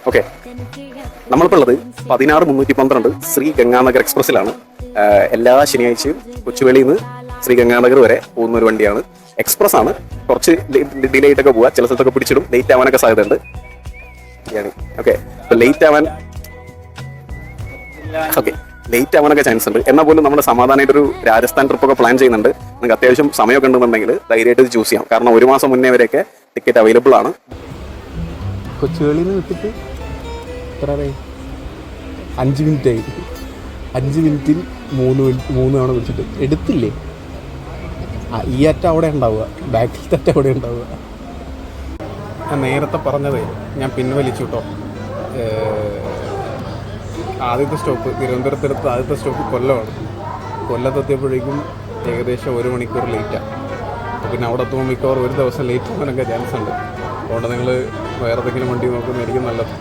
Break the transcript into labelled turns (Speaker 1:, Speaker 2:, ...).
Speaker 1: Okay, നമ്മളിപ്പോൾ ഉള്ളത് 16312 ശ്രീ ഗംഗാനഗർ എക്സ്പ്രസ്സിലാണ്. എല്ലാ ശനിയാഴ്ചയും കൊച്ചുവേളിയിൽ നിന്ന് ശ്രീ ഗംഗാനഗർ വരെ പോകുന്ന ഒരു വണ്ടിയാണ്. എക്സ്പ്രസ് ആണ്, കുറച്ച് ഡിലേ ആയിട്ടൊക്കെ പോവുക, ചില സ്ഥലത്തൊക്കെ പിടിച്ചിടും, ലേറ്റ് ആവാനൊക്കെ സാധ്യതയുണ്ട്. ഓക്കെ, ഇപ്പോൾ ലേറ്റ് ആവാനൊക്കെ ചാൻസ് ഉണ്ട്. എന്നാൽ പോലും നമ്മുടെ സമാധാനമായിട്ടൊരു രാജസ്ഥാൻ ട്രിപ്പൊക്കെ പ്ലാൻ ചെയ്യുന്നുണ്ട്. നിങ്ങൾക്ക് അത്യാവശ്യം സമയമൊക്കെ ഉണ്ടെന്നുണ്ടെങ്കിൽ ധൈര്യമായിട്ട് ഇത് ചൂസ് ചെയ്യാം. കാരണം 1 മാസം മുന്നേ വരെയൊക്കെ ടിക്കറ്റ് അവൈലബിൾ ആണ്.
Speaker 2: കൊച്ചുവേളിയിൽ നിന്ന് വിട്ടിട്ട് എത്ര 5 മിനിറ്റ് ആയി. 5 മിനിറ്റിൽ 3 തവണ വിളിച്ചിട്ട് എടുത്തില്ലേ. ഈ അറ്റ അവിടെ ഉണ്ടാവുക, ബാക്കിലത്തെ അറ്റ അവിടെ ഉണ്ടാവുക. ഞാൻ നേരത്തെ പറഞ്ഞത് ഞാൻ പിൻവലിച്ചു കേട്ടോ. ആദ്യത്തെ സ്റ്റോപ്പ് തിരുവനന്തപുരത്തെടുത്ത് ആദ്യത്തെ സ്റ്റോപ്പ് കൊല്ലമാണ്. കൊല്ലത്തെത്തിയപ്പോഴേക്കും ഏകദേശം 1 മണിക്കൂർ ലേറ്റാണ്. അപ്പോൾ പിന്നെ അവിടെ എത്തുമ്പോൾ മിക്കവാറും ഒരു ദിവസം ലേറ്റ് ആകാനൊക്കെ ചാൻസ് ഉണ്ട്. അതുകൊണ്ട് നിങ്ങൾ വേറെ ഏതെങ്കിലും വണ്ടി നോക്കുന്നതായിരിക്കും നല്ലത്.